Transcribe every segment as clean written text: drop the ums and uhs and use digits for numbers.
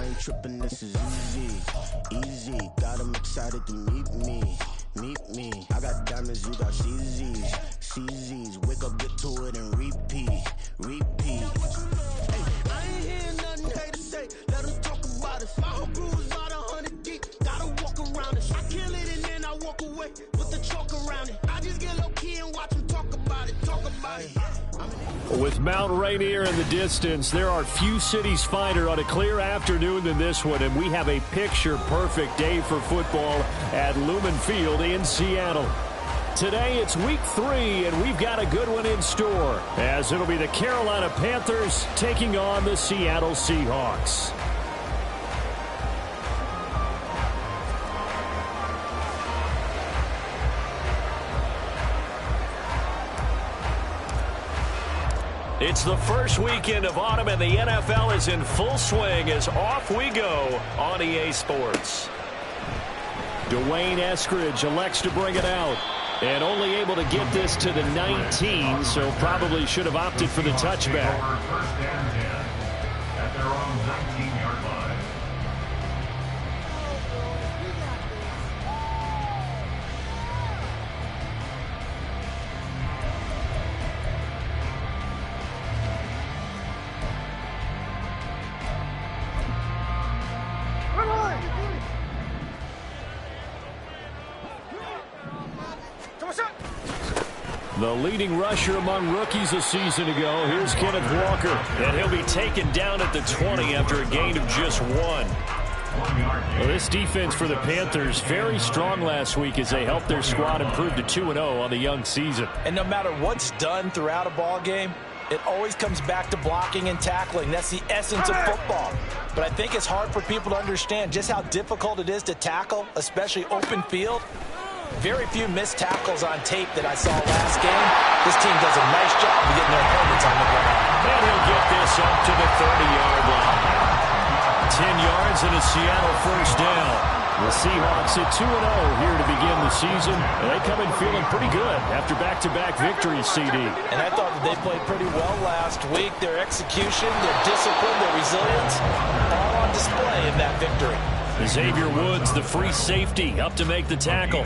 I ain't tripping, this is easy, easy. Got them excited to meet me. I got diamonds, you got CZs. Wake up, get to it, and repeat. Hey, I ain't hearing nothing hate to say. Let them talk about us. My whole crew is about 100 deep. Gotta walk around it. I kill it and then I walk away with the chalk around it. I just get low key and watch them talk about it. With Mount Rainier in the distance, there are few cities finer on a clear afternoon than this one, and we have a picture-perfect day for football at Lumen Field in Seattle. Today, it's week 3, and we've got a good one in store, as it'll be the Carolina Panthers taking on the Seattle Seahawks. It's the first weekend of autumn, and the NFL is in full swing as off we go on EA Sports. Dwayne Eskridge elects to bring it out, and only able to get this to the 19, so probably should have opted for the touchback. First and 10 at their own 19-yard line. The leading rusher among rookies a season ago. Here's Kenneth Walker, and he'll be taken down at the 20 after a gain of just 1. Well, this defense for the Panthers, very strong last week as they helped their squad improve to 2-0 on the young season. And no matter what's done throughout a ball game, it always comes back to blocking and tackling. That's the essence of football. But I think it's hard for people to understand just how difficult it is to tackle, especially open field. Very few missed tackles on tape that I saw last game. This team does a nice job of getting their opponents on the ground. And he'll get this up to the 30-yard line. 10 yards and a Seattle first down. The Seahawks at 2-0 here to begin the season. And they come in feeling pretty good after back-to-back victories, CD. And I thought that they played pretty well last week. Their execution, their discipline, their resilience, all on display in that victory. Xavier Woods, the free safety, up to make the tackle.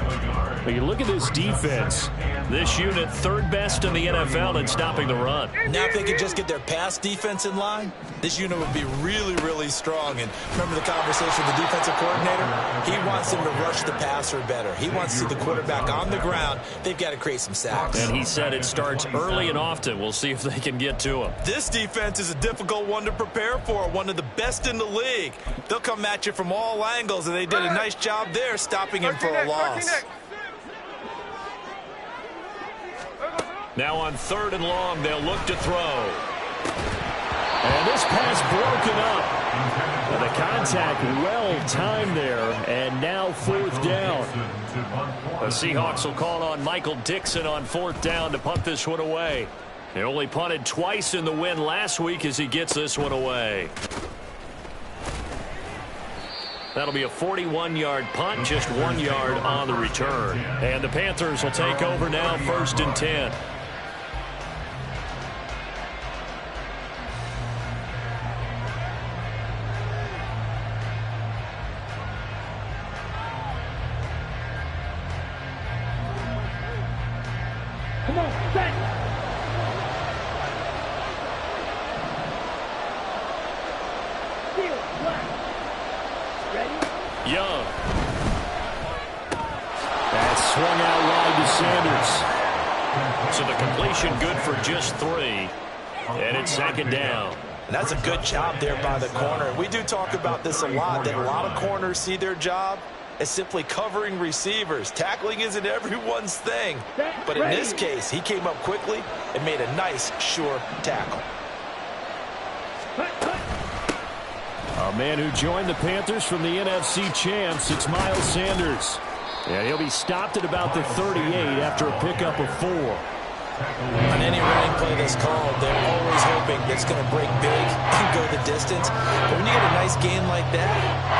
But you look at this defense. This unit, third best in the NFL in stopping the run. Now if they could just get their pass defense in line, this unit would be really, really strong. And remember the conversation with the defensive coordinator? He wants them to rush the passer better. He wants to see the quarterback on the ground. They've got to create some sacks. And he said it starts early and often. We'll see if they can get to him. This defense is a difficult one to prepare for, one of the best in the league. They'll come at you from all angles, and they did a nice job there stopping him for a loss. Now on 3rd and long, they'll look to throw. And this pass broken up. And the contact well timed there, and now 4th down. The Seahawks will call on Michael Dixon on 4th down to punt this one away. They only punted twice in the win last week as he gets this one away. That'll be a 41-yard punt, just 1 yard on the return. And the Panthers will take over now, 1st and 10. Come on, set. Steal, black. Ready? Young. That swung out wide to Sanders. So the completion good for just 3. And it's 2nd down. And that's a good job there by the corner. We do talk about this a lot, that a lot of corners see their job as simply covering receivers. Tackling isn't everyone's thing. But in this case, he came up quickly and made a nice, sure tackle. A man who joined the Panthers from the NFC champs, it's Miles Sanders. And he'll be stopped at about the 38 after a pickup of 4. On any running play that's called, they're always hoping it's going to break big and go the distance. But when you get a nice gain like that,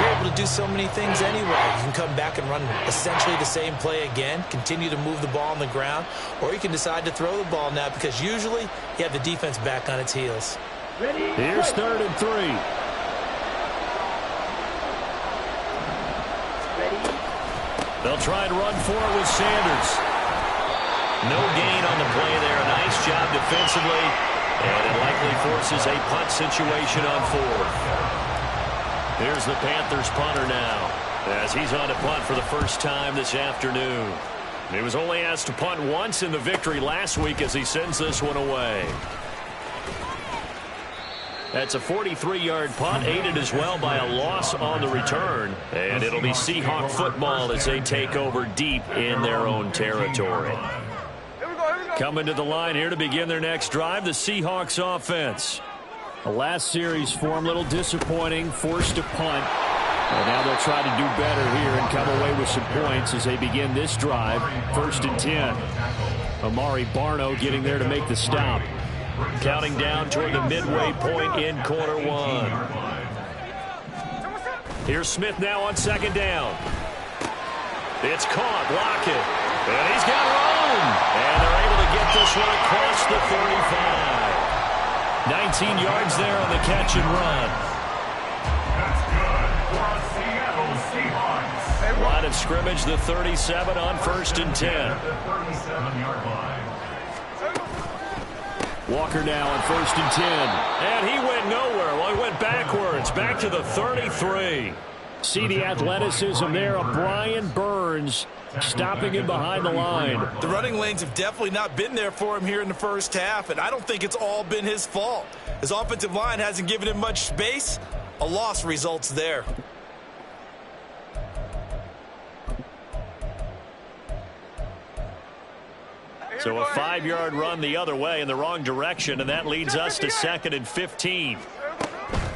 you're able to do so many things anyway. You can come back and run essentially the same play again, continue to move the ball on the ground, or you can decide to throw the ball now because usually you have the defense back on its heels. Here's 3rd and 3. They'll try and run for it with Sanders. No gain on the play there. A nice job defensively. And it likely forces a punt situation on fourth. Here's the Panthers punter now, as he's on to punt for the first time this afternoon. He was only asked to punt once in the victory last week as he sends this one away. That's a 43-yard punt, aided as well by a loss on the return. And it'll be Seahawk football as they take over deep in their own territory. Coming to the line here to begin their next drive, the Seahawks offense. The last series for them, a little disappointing, forced to punt. And now they'll try to do better here and come away with some points as they begin this drive. 1st and 10. Amari Barno getting there to make the stop. Counting down toward the midway point in quarter one. Here's Smith now on 2nd down. It's caught, Lockett. And he's got room. And they're able to get this one across the 35. 19 yards there on the catch and run. That's good for a Seattle Seahawks. Line of scrimmage, the 37 on 1st and 10. At the 37-yard line. Walker now on 1st and 10. And he went nowhere. Well, he went backwards, back to the 33. See the athleticism there of Brian Burns stopping him behind the line. The running lanes have definitely not been there for him here in the first half, and I don't think it's all been his fault. His offensive line hasn't given him much space. A loss results there. So a 5-yard run the other way in the wrong direction, and that leads us to 2nd and 15.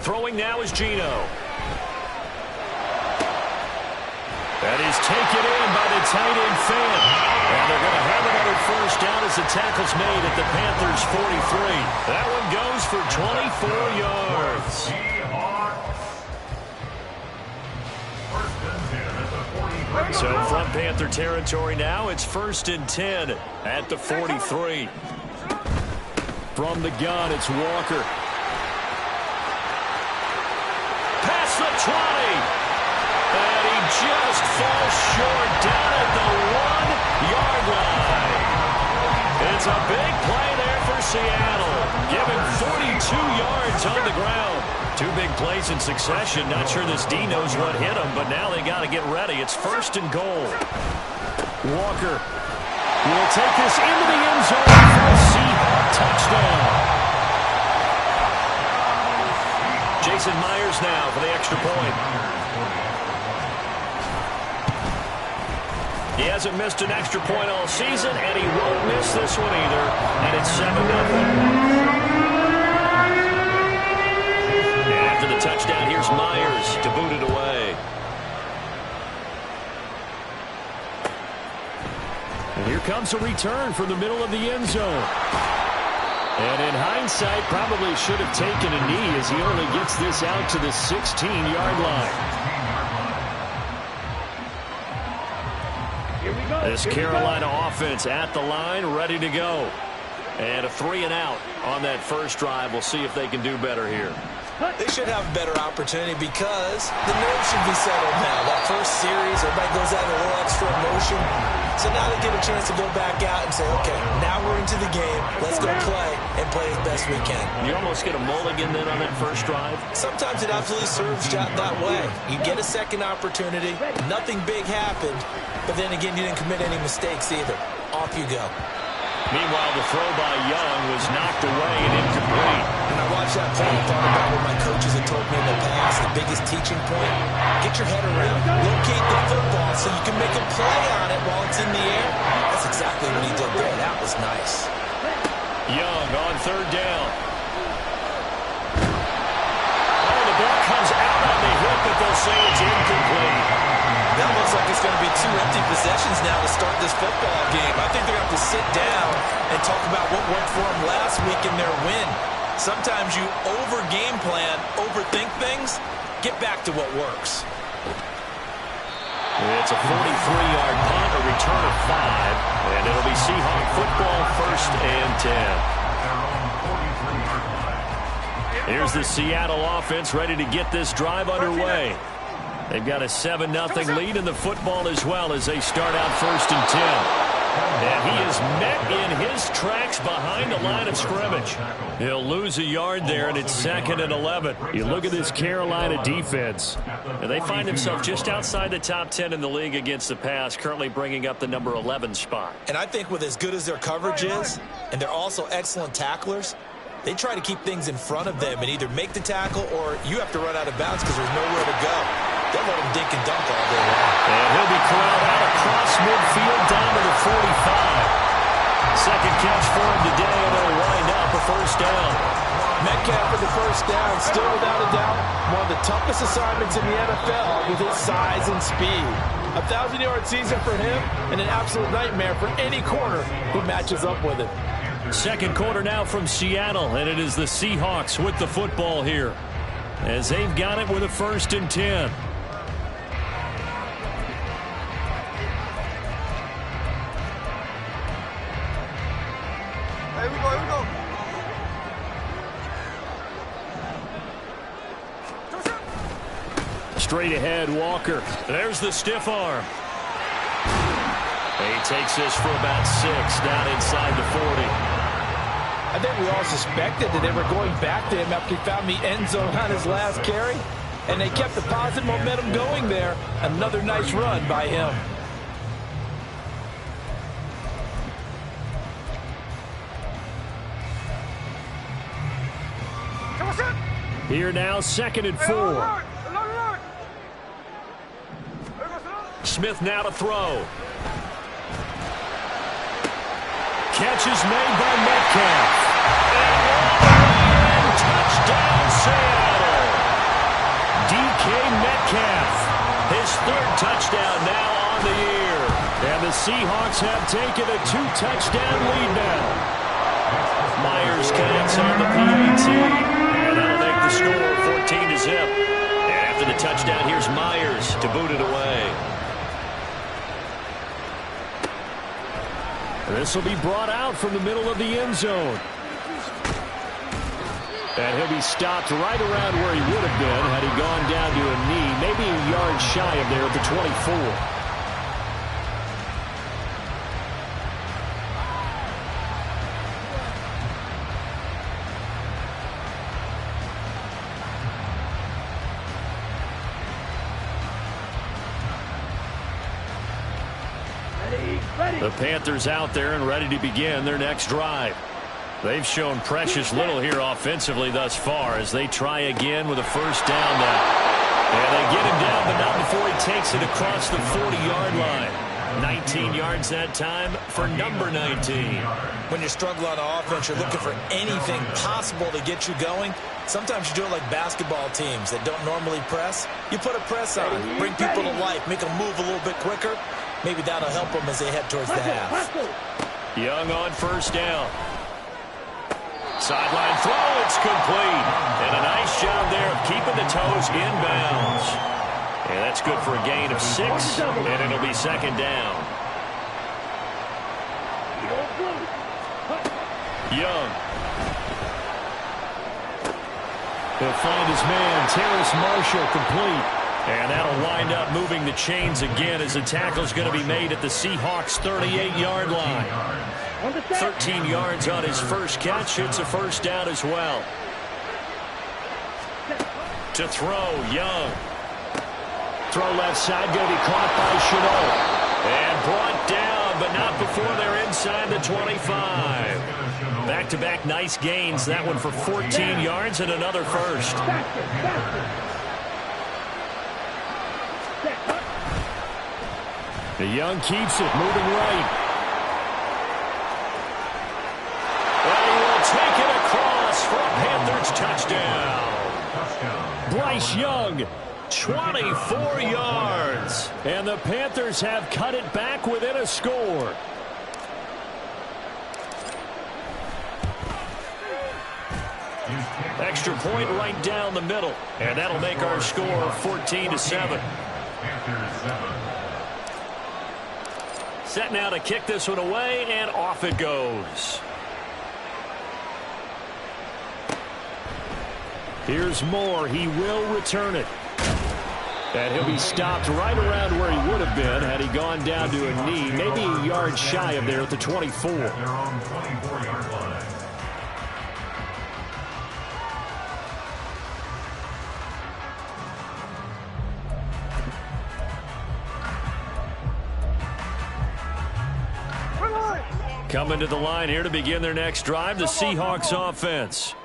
Throwing now is Geno. That is taken in by the tight end Fan. And they're going to have another first down as the tackle's made at the Panthers' 43. That one goes for 24 yards. So from Panther territory now, it's 1st and 10 at the 43. From the gun, it's Walker. Past the 20. And he just falls short down at the 1-yard line. It's a big play there for Seattle, giving 42 yards on the ground. 2 big plays in succession. Not sure this D knows what hit him, but now they got to get ready. It's 1st and goal. Walker will take this into the end zone for a Seahawk touchdown. Jason Myers now for the extra point. He hasn't missed an extra point all season, and he won't miss this one either. And it's 7-0. And after the touchdown, here's Myers to boot it away. And here comes a return from the middle of the end zone. And in hindsight, probably should have taken a knee as he only gets this out to the 16-yard line. This Carolina offense at the line, ready to go. And a 3-and-out on that first drive. We'll see if they can do better here. They should have a better opportunity because the nerves should be settled now. That first series, everybody goes out in a little extra emotion. So now they get a chance to go back out and say, okay, now we're into the game. Let's go play and play as best we can. You almost get a mulligan then on that first drive? Sometimes it absolutely serves that way. You get a second opportunity. Nothing big happened. But then again, you didn't commit any mistakes either. Off you go. Meanwhile, the throw by Young was knocked away and incomplete. When I watched that play, I thought about what my coaches had told me in the past. The biggest teaching point, get your head around. Locate the football so you can make a play on it while it's in the air. That's exactly what he did there. That was nice. Young on 3rd down. Oh, the ball comes out on the hip, but they'll say it's incomplete. That looks like it's going to be 2 empty possessions now to start this football game. I think they're going to have to sit down and talk about what worked for them last week in their win. Sometimes you over-game plan, overthink things. Get back to what works. It's a 43-yard punt, a return of 5, and it'll be Seahawk football 1st and 10. 43-yard line. Here's the Seattle offense ready to get this drive underway. They've got a 7-0 lead in the football as well as they start out 1st and 10. And he is met in his tracks behind the line of scrimmage. He'll lose a yard there, and it's 2nd and 11. You look at this Carolina defense, and they find themselves just outside the top 10 in the league against the pass, currently bringing up the number 11 spot. And I think with as good as their coverage is, and they're also excellent tacklers, they try to keep things in front of them and either make the tackle or you have to run out of bounds because there's nowhere to go. They'll let him dink and dunk all day long. And he'll be corralled out across midfield down to the 45. Second catch for him today, and it'll wind up a 1st down. Metcalf for the 1st down, still without a doubt, one of the toughest assignments in the NFL with his size and speed. A 1,000-yard season for him and an absolute nightmare for any corner who matches up with him. Second quarter now from Seattle, and it is the Seahawks with the football here as they've got it with a 1st and 10. Here we go. Straight ahead, Walker. There's the stiff arm. He takes this for about 6 down inside the 40. I think we all suspected that they were going back to him after he found the end zone on his last carry, and they kept the positive momentum going there. Another nice run by him. Here now, 2nd and 4. Smith now to throw. Catch is made by Metcalf. And touchdown, Seattle. DK Metcalf. His 3rd touchdown now on the year. And the Seahawks have taken a 2-touchdown lead now. Myers connects on the PAT. And that'll make the score 14-0. And after the touchdown, here's Myers to boot it away. This will be brought out from the middle of the end zone. And he'll be stopped right around where he would have been had he gone down to a knee, maybe a yard shy of there at the 24. The Panthers out there and ready to begin their next drive. They've shown precious little here offensively thus far as they try again with a 1st down now. And they get him down, but not before he takes it across the 40-yard line. 19 yards that time for number 19. When you're struggling on offense, you're looking for anything possible to get you going. Sometimes you do it like basketball teams that don't normally press. You put a press on, bring people to life, make them move a little bit quicker. Maybe that'll help them as they head towards the half. Young on 1st down. Sideline throw, it's complete. And a nice job there of keeping the toes inbounds. And that's good for a gain of 6, and it'll be 2nd down. Young. He'll find his man, Terrace Marshall, complete. And that'll wind up moving the chains again as the tackle's going to be made at the Seahawks' 38-yard line. 13 yards on his first catch. It's a 1st down as well. To throw, Young. Throw left side, going to be caught by Shenault. And brought down, but not before they're inside the 25. Back-to-back nice gains. That one for 14 yards and another 1st. The Young keeps it, moving right. And he will take it across for a Panthers touchdown. Bryce Young, 24 yards. And the Panthers have cut it back within a score. Extra point right down the middle. And that'll make our score 14-7. Set now to kick this one away, and off it goes. Here's Moore. He will return it. And he'll be stopped right around where he would have been had he gone down to a knee, maybe a yard shy of there at the 24. At their own 24-yard line. Coming to the line here to begin their next drive, the Seahawks offense.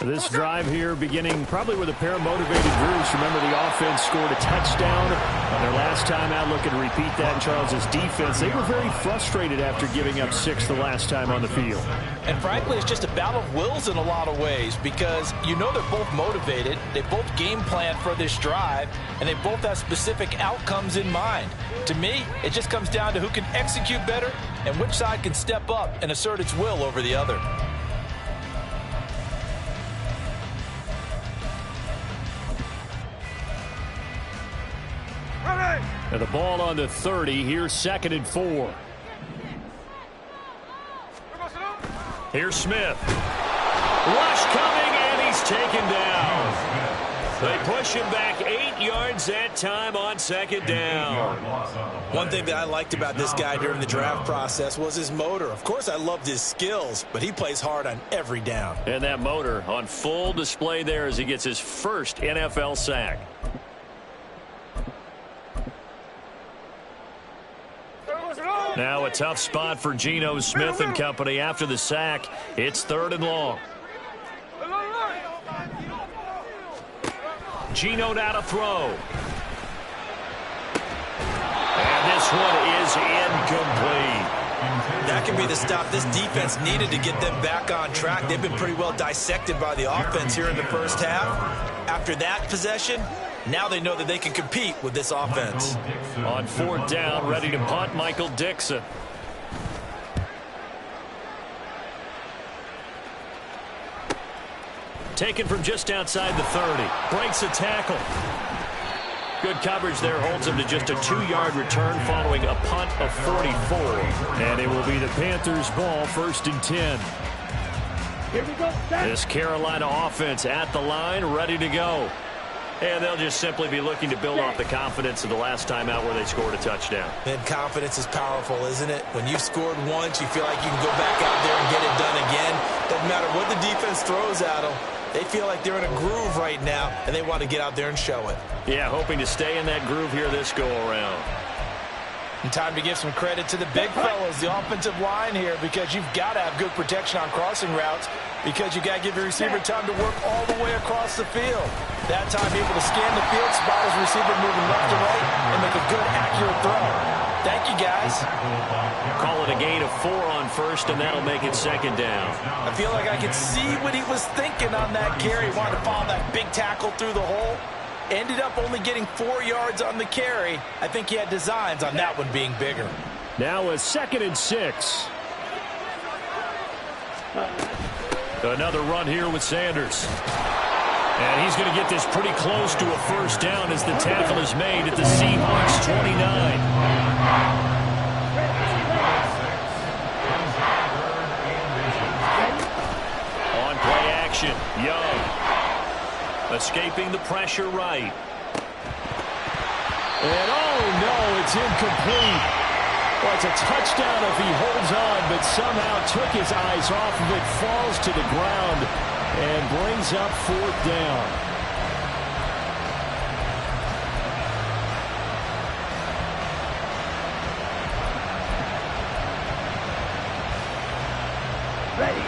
This drive here beginning probably with a pair of motivated groups. Remember, the offense scored a touchdown on their last time out. Looking to repeat that in Charles's defense. They were very frustrated after giving up 6 the last time on the field. And frankly, it's just a battle of wills in a lot of ways because you know they're both motivated. They both game plan for this drive, and they both have specific outcomes in mind. To me, it just comes down to who can execute better and which side can step up and assert its will over the other. And the ball on the 30. Here's 2nd and 4. Here's Smith. Rush coming, and he's taken down. They push him back 8 yards that time on 2nd down. One thing that I liked about this guy during the draft process was his motor. Of course, I loved his skills, but he plays hard on every down. And that motor on full display there as he gets his first NFL sack. Now a tough spot for Geno Smith and company after the sack. It's 3rd and long. Geno now to throw. And this one is incomplete. That can be the stop this defense needed to get them back on track. They've been pretty well dissected by the offense here in the first half. After that possession, now they know that they can compete with this offense. On 4th down, ready to punt, Michael Dixon. Taken from just outside the 30. Breaks a tackle. Good coverage there. Holds him to just a 2-yard return following a punt of 44. And it will be the Panthers' ball, 1st and 10. Here we go. This Carolina offense at the line, ready to go. And they'll just simply be looking to build off the confidence of the last time out where they scored a touchdown. And confidence is powerful, isn't it? When you've scored once, you feel like you can go back out there and get it done again. Doesn't matter what the defense throws at them. They feel like they're in a groove right now, and they want to get out there and show it. Yeah, hoping to stay in that groove here this go-around. And time to give some credit to the big fellas, the offensive line here, because you've got to have good protection on crossing routes because you've got to give your receiver time to work all the way across the field. That time able to scan the field, spot his receiver moving left to right, and make a good, accurate throw. Thank you, guys. Call it a gain of 4 on 1st, and that'll make it 2nd down. I feel like I could see what he was thinking on that carry. He wanted to follow that big tackle through the hole. Ended up only getting 4 yards on the carry. I think he had designs on that one being bigger. Now a 2nd and 6. Another run here with Sanders. And he's going to get this pretty close to a 1st down as the tackle is made at the Seahawks 29. On play action, Young. Escaping the pressure right. And oh no, it's incomplete. Well, it's a touchdown if he holds on, but somehow took his eyes off of it, falls to the ground, and brings up 4th down. Ready.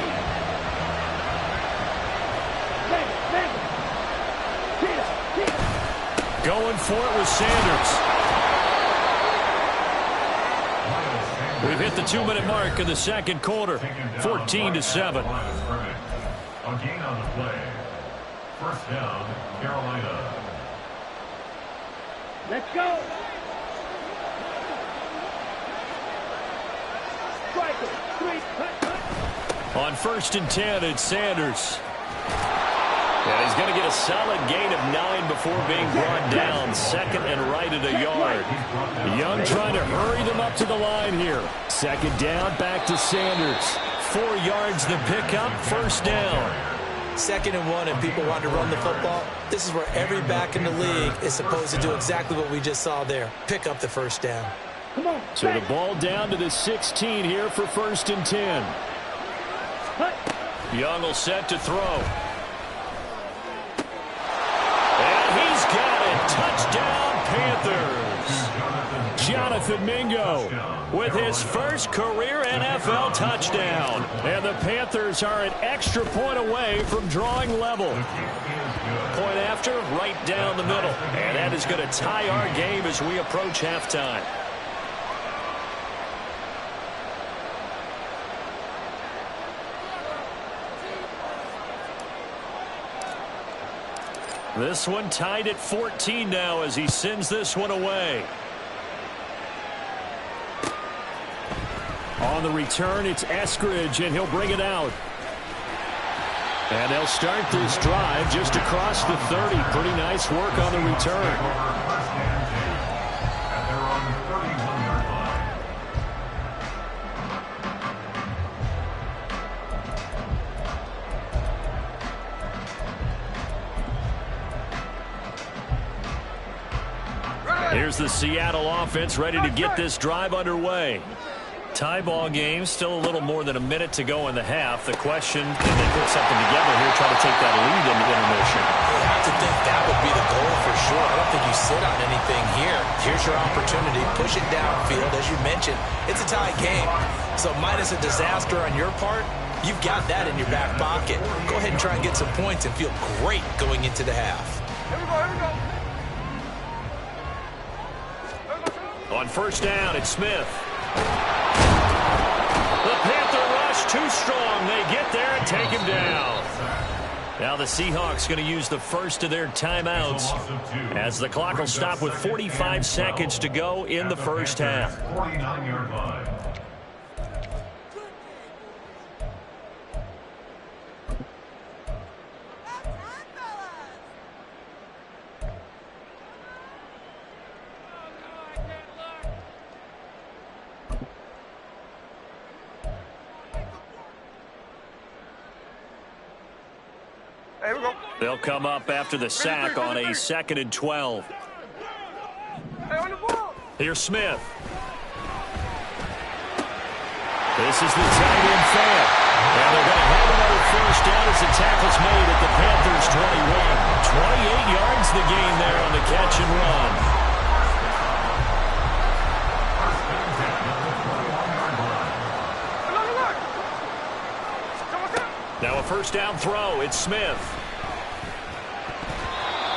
Going for it with Sanders. We've hit the 2-minute mark in the 2nd quarter, 14-7. A gain on the play. 1st down, Carolina. Let's go. Striker, 3, cut. On 1st and 10, it's Sanders. And he's going to get a solid gain of 9 before being brought down. 2nd and right at a yard. Young trying to hurry them up to the line here. 2nd down, back to Sanders. 4 yards the pickup, 1st down. 2nd and 1 and people want to run the football, this is where every back in the league is supposed to do exactly what we just saw there. Pick up the first down. So the ball down to the 16 here for 1st and 10. Young will set to throw. And he's got it. Touchdown, Panthers. Jonathan Mingo with his first career NFL touchdown. And the Panthers are an extra point away from drawing level. Point after, right down the middle. And that is going to tie our game as we approach halftime. This one tied at 14 now as he sends this one away. On the return, it's Eskridge, and he'll bring it out. And they'll start this drive just across the 30. Pretty nice work on the return. Here's the Seattle offense ready to get this drive underway. Tie ball game, still a little more than a minute to go in the half. The question, can they put something together here, try to take that lead in the intermission? I have to think that would be the goal for sure. I don't think you sit on anything here. Here's your opportunity. Push it downfield. As you mentioned, it's a tie game. So minus a disaster on your part, you've got that in your back pocket. Go ahead and try and get some points and feel great going into the half. Here we go, here we go. On 1st down, it's Smith. The Panther rush too strong. They get there and take him down. Now the Seahawks going to use the first of their timeouts as the clock will stop with 45 seconds to go in the first half. 49-yard line. They'll come up after the sack on a 2nd and 12. Here's Smith. This is the tight end fair. And they're going to have another first down as the tackle's made at the Panthers' 21. 28 yards the gain there on the catch and run. Now a first down throw. It's Smith.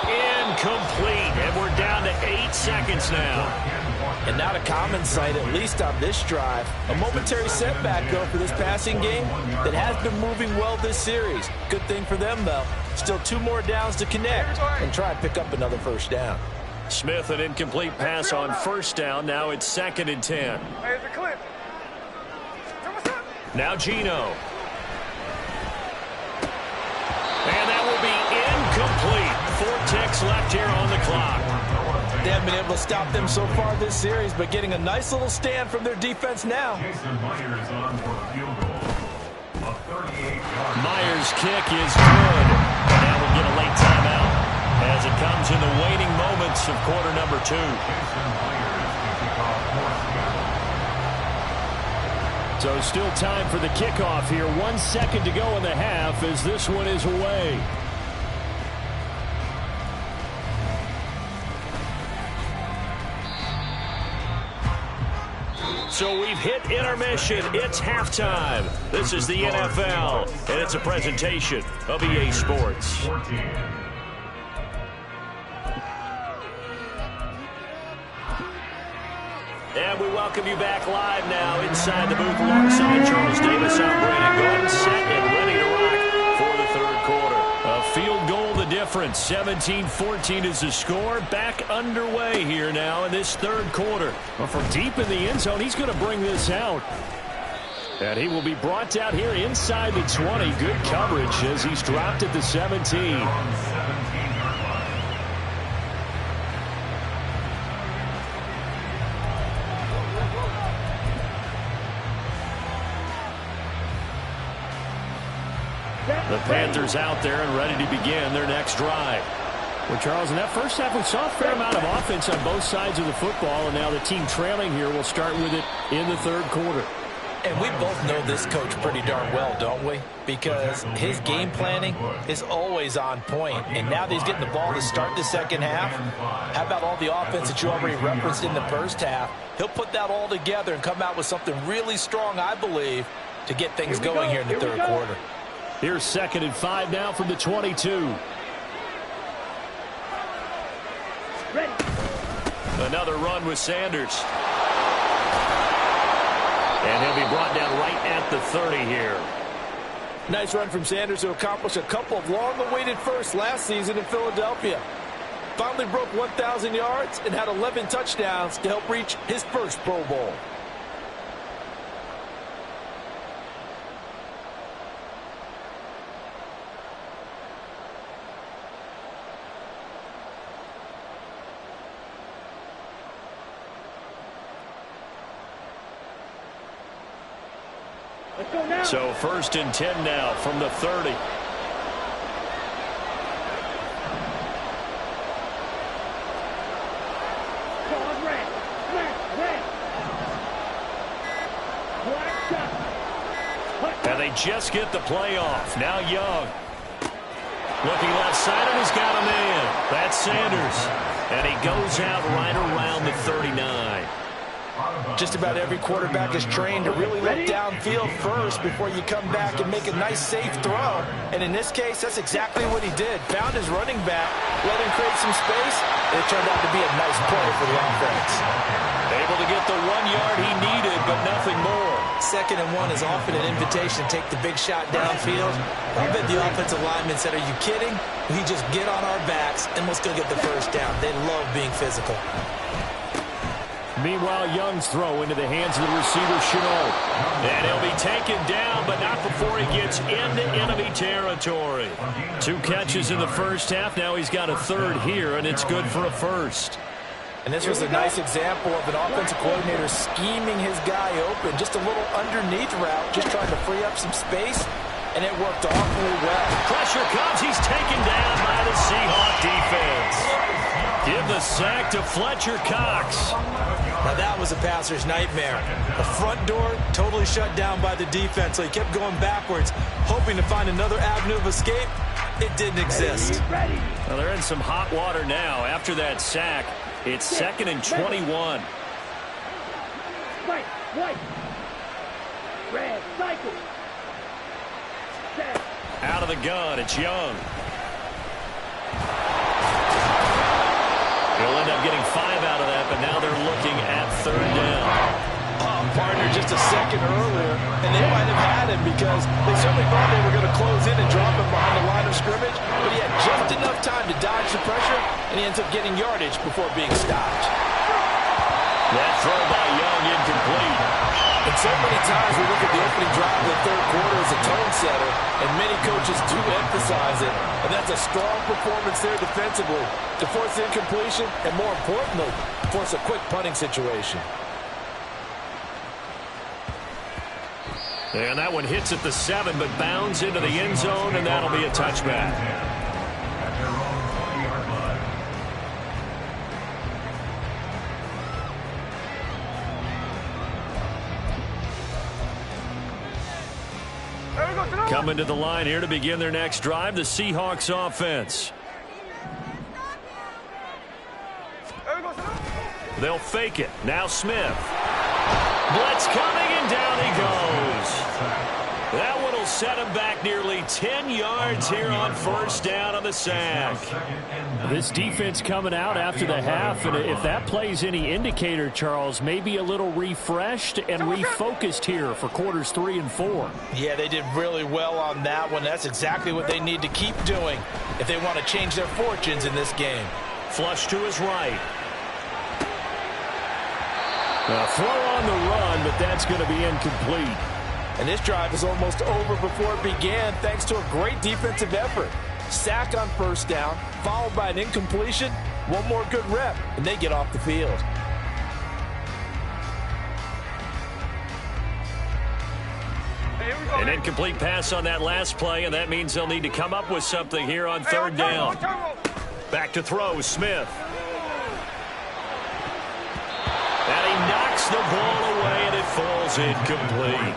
Incomplete, and we're down to 8 seconds now. And not a common sight, at least on this drive. A momentary setback, though, for this passing game that has been moving well this series. Good thing for them, though. Still 2 more downs to connect and try and pick up another first down. Smith, an incomplete pass on 1st down. Now it's 2nd and 10. Now Geno. And that will be incomplete. 4 ticks left here on the clock. They haven't been able to stop them so far this series, but getting a nice little stand from their defense now. Myers on for a field goal. A 38-yard. Myers' kick is good. And now we'll get a late timeout as it comes in the waning moments of quarter number 2. So still time for the kickoff here. 1 second to go in the half as this one is away. So we've hit intermission. It's halftime. This is the NFL, and it's a presentation of EA Sports. And we welcome you back live now inside the booth alongside Charles Davis. I'm Brandon Gordon, set and ready to rock for the 3rd quarter. A field goal the difference. 17-14 is the score. Back underway here now in this 3rd quarter. Well, from deep in the end zone, he's going to bring this out. And he will be brought down here inside the 20. Good coverage as he's dropped at the 17. The Panthers out there and ready to begin their next drive. Well, Charles, in that first half, we saw a fair amount of offense on both sides of the football, and now the team trailing here will start with it in the third quarter. And we both know this coach pretty darn well, don't we? Because his game planning is always on point. And now that he's getting the ball to start the second half, how about all the offense that you already referenced in the first half? He'll put that all together and come out with something really strong, I believe, to get things going here in the third quarter. Here's 2nd and 5 now from the 22. Ready. Another run with Sanders. And he'll be brought down right at the 30 here. Nice run from Sanders to accomplish a couple of long-awaited firsts last season in Philadelphia. Finally broke 1,000 yards and had 11 touchdowns to help reach his first Pro Bowl. Let's go now. So 1st and 10 now from the 30. Go on, red. Red. Black shot. And they just get the playoff. Now Young. Looking left side, and he's got a man. That's Sanders. And he goes out right around the 39. Just about every quarterback is trained to really look downfield first before you come back and make a nice, safe throw. And in this case, that's exactly what he did. Found his running back, let him create some space, and it turned out to be a nice play for the offense. Able to get the 1 yard he needed, but nothing more. 2nd and 1 is often an invitation to take the big shot downfield. I bet the offensive lineman said, "Are you kidding? We just get on our backs and let's go get the first down." They love being physical. Meanwhile, Young's throw into the hands of the receiver, Chenault. And he'll be taken down, but not before he gets into enemy territory. 2 catches in the first half. Now he's got a 3rd here, and it's good for a 1st. And this was a nice example of an offensive coordinator scheming his guy open. Just a little underneath route, just trying to free up some space, and it worked awfully well. Pressure comes. He's taken down by the Seahawk defense. Give the sack to Fletcher Cox. Now that was a passer's nightmare. The front door totally shut down by the defense, so he kept going backwards, hoping to find another avenue of escape. It didn't exist. Ready. Well, they're in some hot water now. After that sack, it's 2nd and 21. White. Red. Cycle. Set. Out of the gun, it's Young. He'll end up getting 5 out of that, but now they're looking at 3rd down. Partner just a second earlier, and they might have had him because they certainly thought they were going to close in and drop him behind the line of scrimmage, but he had just enough time to dodge the pressure, and he ends up getting yardage before being stopped. That throw by Young incomplete. And so many times we look at the opening drive of the third quarter as a tone setter, and many coaches do emphasize it. And that's a strong performance there defensively to force the incompletion and, more importantly, force a quick punting situation. And that one hits at the 7, but bounds into the end zone, and that'll be a touchback. Coming to the line here to begin their next drive, the Seahawks offense. They'll fake it. Now Smith. Blitz coming, and down he goes. That one will set him back nearly 10 yards here on 1st down on the sack. This defense coming out after the half, and if that plays any indicator, Charles, maybe a little refreshed and refocused here for quarters 3 and 4. Yeah, they did really well on that one. That's exactly what they need to keep doing if they want to change their fortunes in this game. Flush to his right. Now throw on the run, but that's going to be incomplete. And this drive is almost over before it began thanks to a great defensive effort. Sack on 1st down, followed by an incompletion. One more good rep, and they get off the field. Hey, here we go. An incomplete pass on that last play, and that means they'll need to come up with something here on third down. Back to throw, Smith. And he knocks the ball away, and it falls incomplete.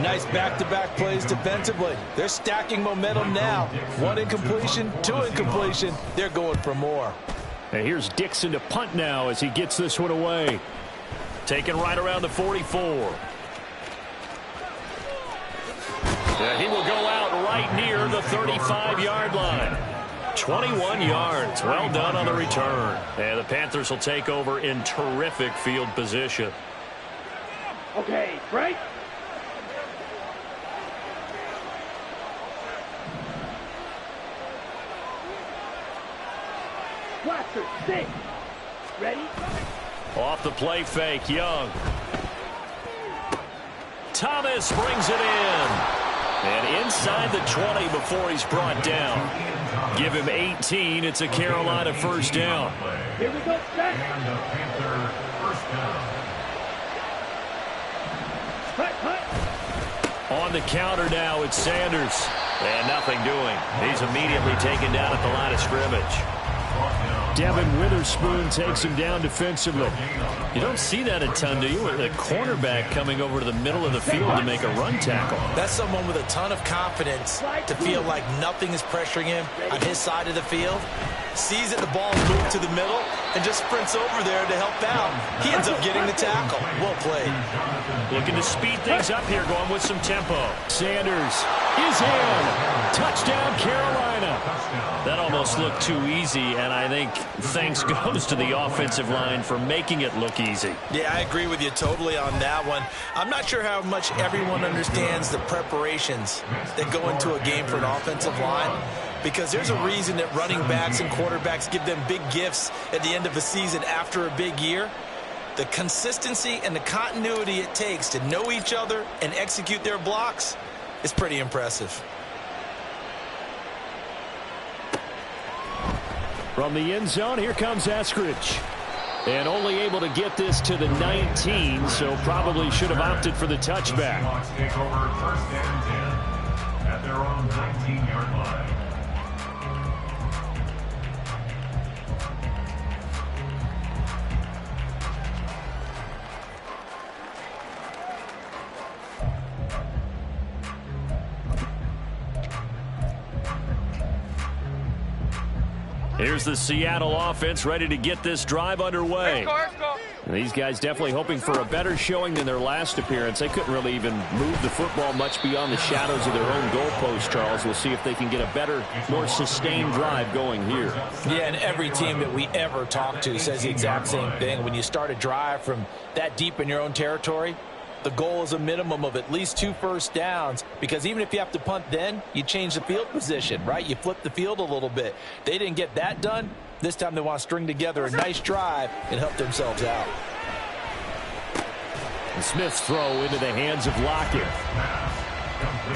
Nice back-to-back plays defensively. They're stacking momentum now. One incompletion, two incompletion. They're going for more. And here's Dixon to punt now as he gets this one away. Taken right around the 44. And he will go out right near the 35-yard line. 21 yards. Well done on the return. And the Panthers will take over in terrific field position. Okay, break. Blaster, 6. Ready? Off the play fake, Young. Thomas brings it in. And inside the 20 before he's brought down. Give him 18. It's a Carolina first down. Here we go, set. And the Panther first down. Cut. On the counter now, it's Sanders. And nothing doing. He's immediately taken down at the line of scrimmage. Devin Witherspoon takes him down defensively. You don't see that a ton, do you? A cornerback coming over to the middle of the field to make a run tackle. That's someone with a ton of confidence to feel like nothing is pressuring him on his side of the field. Sees that the ball is moved to the middle and just sprints over there to help out. He ends up getting the tackle. Well played. Looking to speed things up here, going with some tempo. Sanders is in. Touchdown, Carolina. That almost looked too easy, and I think thanks goes to the offensive line for making it look easy. Yeah, I agree with you totally on that one. I'm not sure how much everyone understands the preparations that go into a game for an offensive line, because there's a reason that running backs and quarterbacks give them big gifts at the end of a season after a big year. The consistency and the continuity it takes to know each other and execute their blocks is pretty impressive. From the end zone, here comes Eskridge. And only able to get this to the 19, so probably should have opted for the touchback. Seahawks take over first and 10 at their own 19-yard line. Here's the Seattle offense ready to get this drive underway. And these guys definitely hoping for a better showing than their last appearance. They couldn't really even move the football much beyond the shadows of their own goalpost, Charles. We'll see if they can get a better, more sustained drive going here. Yeah, and every team that we ever talk to says the exact same thing. When you start a drive from that deep in your own territory, the goal is a minimum of at least 2 first downs, because even if you have to punt then, you change the field position, right? You flip the field a little bit. They didn't get that done. This time they want to string together a nice drive and help themselves out. And Smith's throw into the hands of Lockett.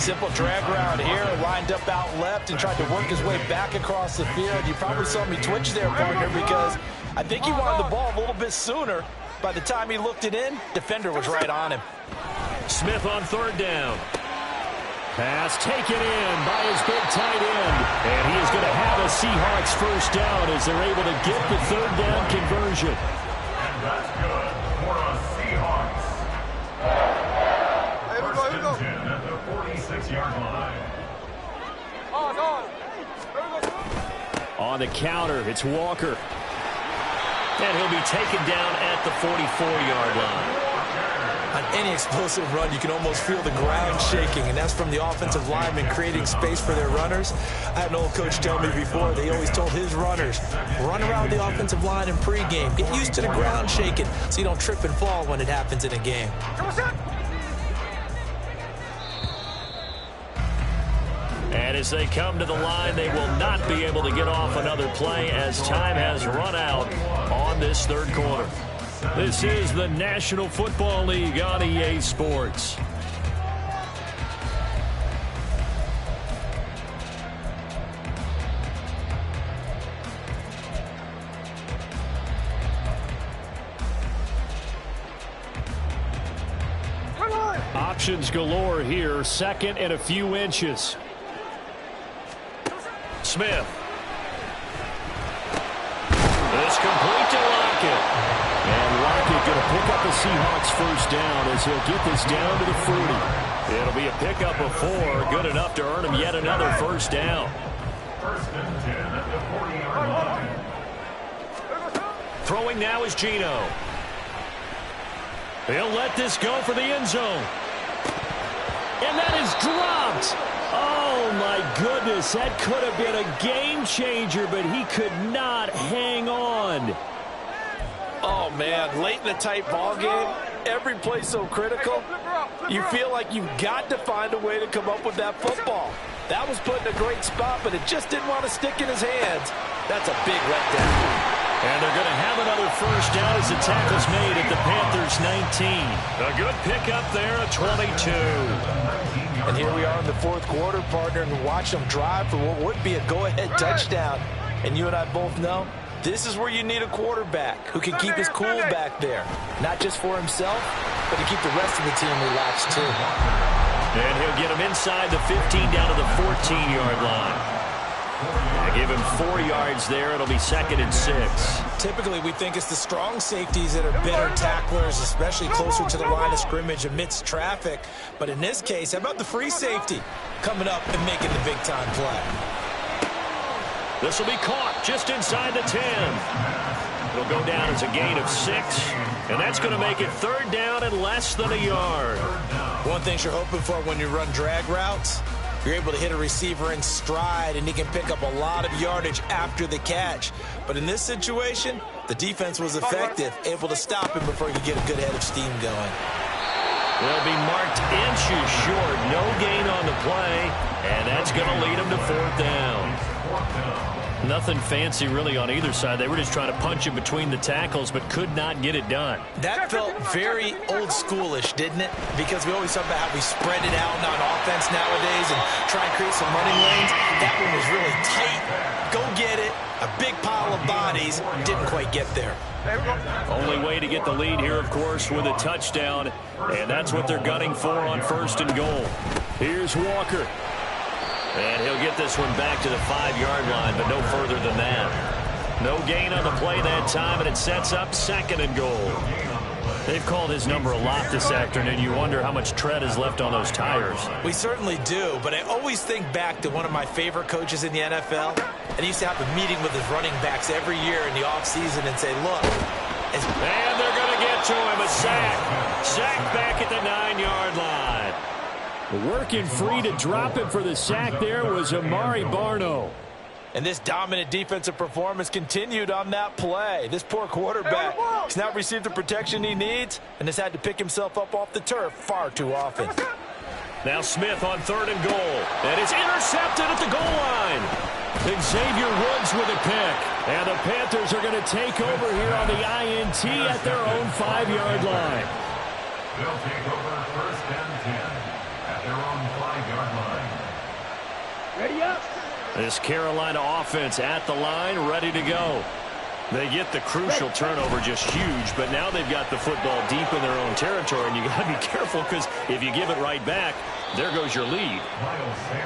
Simple drag route here, lined up out left and tried to work his way back across the field. You probably saw me twitch there, partner, because I think he wanted the ball a little bit sooner. By the time he looked it in, defender was right on him. Smith on third down. Pass taken in by his big tight end. And he is going to have a Seahawks first down as they're able to get the third down conversion. And that's good for the Seahawks. First and 10 at the 46-yard line. On the counter, it's Walker. And he'll be taken down at the 44-yard line. On any explosive run, you can almost feel the ground shaking, and that's from the offensive linemen creating space for their runners. I had an old coach tell me before, they always told his runners, run around the offensive line in pregame. Get used to the ground shaking so you don't trip and fall when it happens in a game. And as they come to the line, they will not be able to get off another play as time has run out on this third quarter. This is the National Football League on EA Sports. options galore here. Second and a few inches. Smith. It's complete to Lockett. And Lockett going to pick up the Seahawks first down as he'll get this down to the 40. It'll be a pickup of 4. Good enough to earn him yet another first down. First and 10 at the 40-yard line. Throwing now is Geno. He'll let this go for the end zone. And that is dropped. Oh, my goodness. That could have been a game changer, but he could not hang on. Oh, man, late in a tight ball game, every play so critical, you feel like you've got to find a way to come up with that football. That was put in a great spot, but it just didn't want to stick in his hands. That's a big letdown. And they're going to have another first down as the tackle's made at the Panthers' 19. A good pickup there at 22. And here we are in the fourth quarter, partner, and watch them drive for what would be a go-ahead touchdown. And you and I both know this is where you need a quarterback who can keep his cool back there. Not just for himself, but to keep the rest of the team relaxed, too. And he'll get him inside the 15 down to the 14-yard line. Give him 4 yards there. It'll be second and 6. Typically, we think it's the strong safeties that are better tacklers, especially closer to the line of scrimmage amidst traffic. But in this case, how about the free safety coming up and making the big-time play? This will be caught just inside the 10. It'll go down as a gain of 6. And that's going to make it third down and less than a yard. One thing you're hoping for when you run drag routes, you're able to hit a receiver in stride, and he can pick up a lot of yardage after the catch. But in this situation, the defense was effective, able to stop him before he could get a good head of steam going. They'll be marked inches short. No gain on the play, and that's going to lead him to fourth down. Nothing fancy really on either side. They were just trying to punch him between the tackles, but could not get it done. That felt very old schoolish, didn't it? Because we always talk about how we spread it out on offense nowadays and try and create some running lanes. That one was really tight. Go get it. A big pile of bodies. Didn't quite get there. Only way to get the lead here, of course, with a touchdown. And that's what they're gunning for on first and goal. Here's Walker. And he'll get this one back to the 5-yard line, but no further than that. No gain on the play that time, and it sets up second and goal. They've called his number a lot this afternoon. You wonder how much tread is left on those tires. We certainly do, but I always think back to one of my favorite coaches in the NFL, and he used to have a meeting with his running backs every year in the offseason and say, look. And they're going to get to him, a sack. Sack back at the 9-yard line. Working free to drop him for the sack there was Amari Barno. And this dominant defensive performance continued on that play. This poor quarterback has now received the protection he needs and has had to pick himself up off the turf far too often. Now Smith on third and goal. And it's intercepted at the goal line. Xavier Woods with a pick. And the Panthers are going to take over here on the INT at their own 5-yard line. They'll take over first and 10 at their own 5-yard line. Ready up. This Carolina offense at the line, ready to go. They get the crucial turnover, just huge, but now they've got the football deep in their own territory, and you got to be careful because if you give it right back, there goes your lead.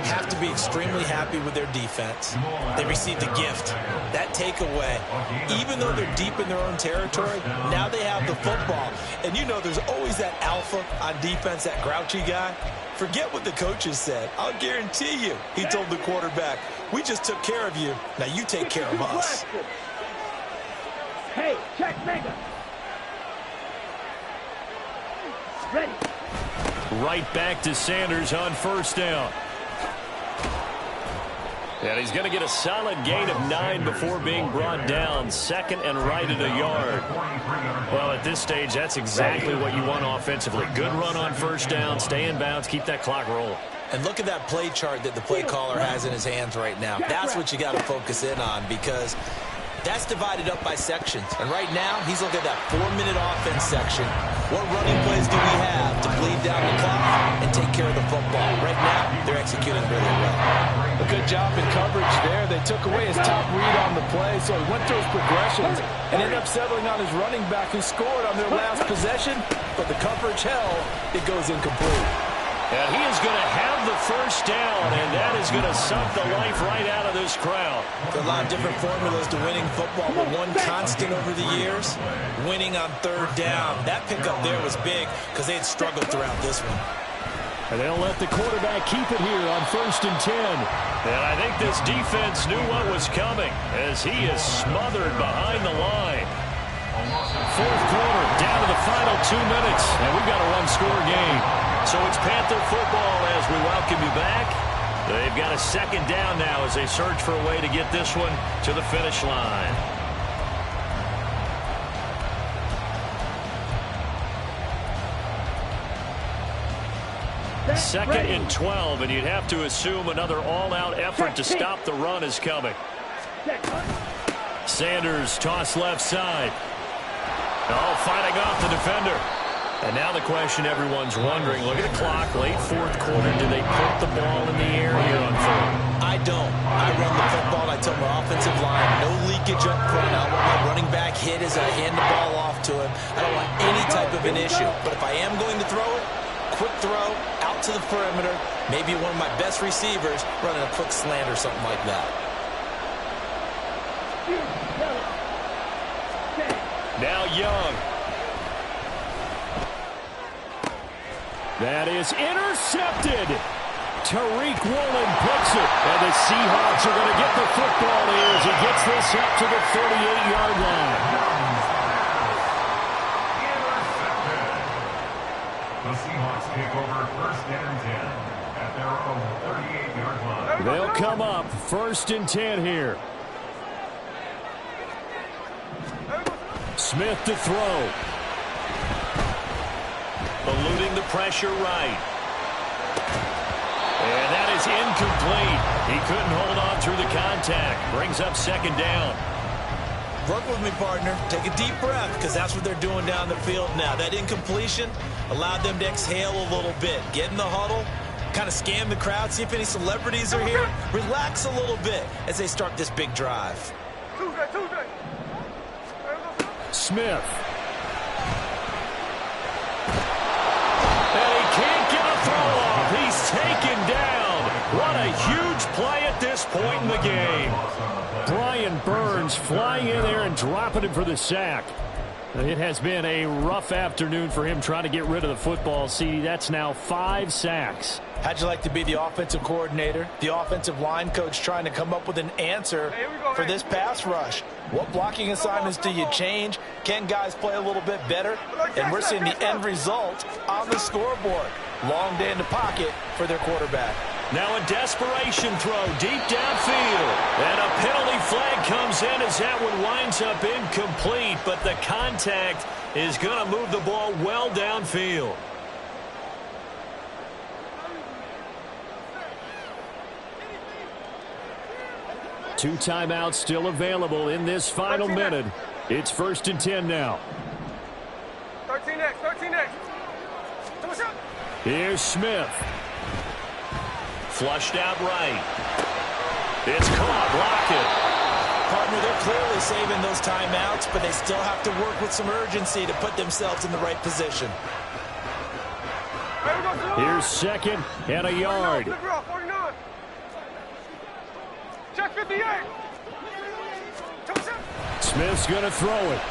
Have to be extremely happy with their defense. They received a gift. That takeaway, even though they're deep in their own territory, now they have the football. And you know there's always that alpha on defense, that grouchy guy. Forget what the coaches said. I'll guarantee you, he told the quarterback, we just took care of you. Now you take care of us. Hey, check mega. Ready. Right back to Sanders on first down. And he's going to get a solid gain of 9 before being brought down. Second and right at a yard. Well, at this stage, that's exactly what you want offensively. Good run on first down, stay in bounds, keep that clock rolling. And look at that play chart that the play caller has in his hands right now. That's what you got to focus in on because that's divided up by sections. And right now, he's looking at that 4-minute offense section. What running plays do we have to bleed down the clock and take care of the football? Right now, they're executing really well. A good job in coverage there. They took away his top read on the play, so he went through his progressions and ended up settling on his running back who scored on their last possession, but the coverage held. It goes incomplete. And he is going to have the first down, and that is going to suck the life right out of this crowd. There are a lot of different formulas to winning football, but one constant over the years, winning on third down. That pickup there was big because they had struggled throughout this one. And they'll let the quarterback keep it here on 1st and 10. And I think this defense knew what was coming as he is smothered behind the line. 4th quarter, down to the final 2 minutes, and we've got a one-score game. So it's Panther football as we welcome you back. They've got a 2nd down now as they search for a way to get this one to the finish line. Second and 12, and you'd have to assume another all-out effort to stop the run is coming. Sanders toss left side. Oh, fighting off the defender. And now the question everyone's wondering, look at the clock, late 4th quarter, do they put the ball in the air here on 4th? I don't. I run the football, and I tell my offensive line, no leakage up front. I don't want my running back hit as I hand the ball off to him. I don't want any type of an issue. But if I am going to throw it, quick throw, out to the perimeter, maybe one of my best receivers running a quick slant or something like that. Now Young. That is intercepted. Tariq Woolen picks it. And the Seahawks are going to get the football here as he gets this up to the 38-yard line. The Seahawks take over 1st and 10 at their own 38-yard line. They'll come up 1st and 10 here. Smith to throw. Eluding the pressure right. And that is incomplete. He couldn't hold on through the contact. Brings up 2nd down. Work with me, partner. Take a deep breath because that's what they're doing down the field now. That incompletion allowed them to exhale a little bit. Get in the huddle, kind of scan the crowd, see if any celebrities are here. Relax a little bit as they start this big drive. Smith. And he can't get a throw off. He's taken down. What a huge play at this point in the game. Brian Burns flying in there and dropping him for the sack. It has been a rough afternoon for him trying to get rid of the football. See, that's now 5 sacks. How'd you like to be the offensive coordinator, the offensive line coach trying to come up with an answer for this pass rush? What blocking assignments do you change? Can guys play a little bit better? And we're seeing the end result on the scoreboard. Long day in the pocket for their quarterback. Now a desperation throw deep downfield. And a penalty flag comes in as that one winds up incomplete. But the contact is going to move the ball well downfield. Two timeouts still available in this final minute. It's 1st and 10 now. 13X. Here's Smith. Flushed out right. It's caught. Lockett. Partner, they're clearly saving those timeouts, but they still have to work with some urgency to put themselves in the right position. Here's 2nd and a yard. 49. Check 58. Smith's going to throw it.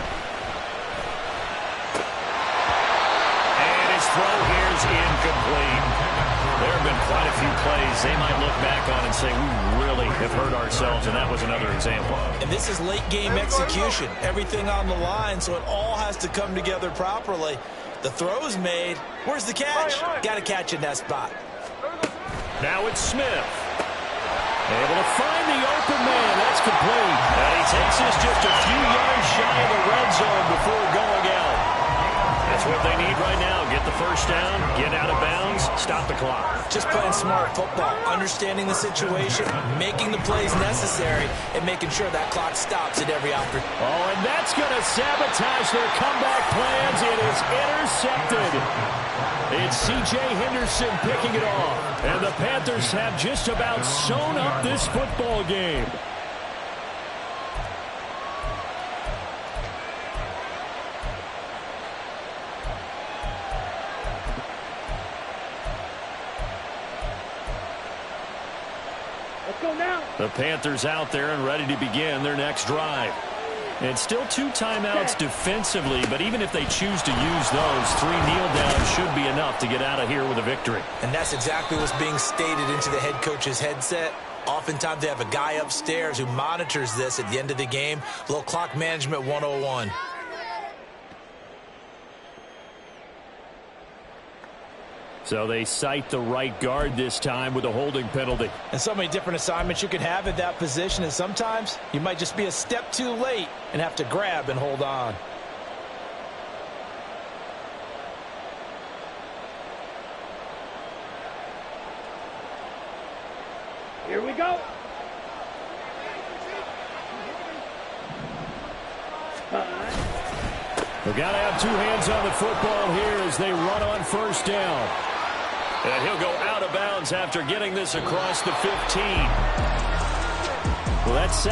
And his throw here is incomplete. There have been quite a few plays they might look back on and say, we really have hurt ourselves, and that was another example. And this is late game execution. Everything on the line, so it all has to come together properly. The throw's made. Where's the catch? Got to catch in that spot. Now it's Smith. Able to find the open man. That's complete. And he takes this just a few yards shy of the red zone before going out. And That's what they need right now. Get the first down, get out of bounds, stop the clock. Just playing smart football, understanding the situation, making the plays necessary, and making sure that clock stops at every opportunity. Oh, and that's going to sabotage their comeback plans. It is intercepted. It's C.J. Henderson picking it off. And the Panthers have just about sewn up this football game. Let's go now. The Panthers out there and ready to begin their next drive. And still 2 timeouts defensively, but even if they choose to use those, 3 kneel downs should be enough to get out of here with a victory. And that's exactly what's being stated into the head coach's headset. Oftentimes they have a guy upstairs who monitors this at the end of the game. A little clock management 101. So they cite the right guard this time with a holding penalty. And so many different assignments you can have at that position, and sometimes you might just be a step too late and have to grab and hold on. Here we go. They've got to have 2 hands on the football here as they run on first down. And he'll go out of bounds after getting this across the 15. Well, that's second.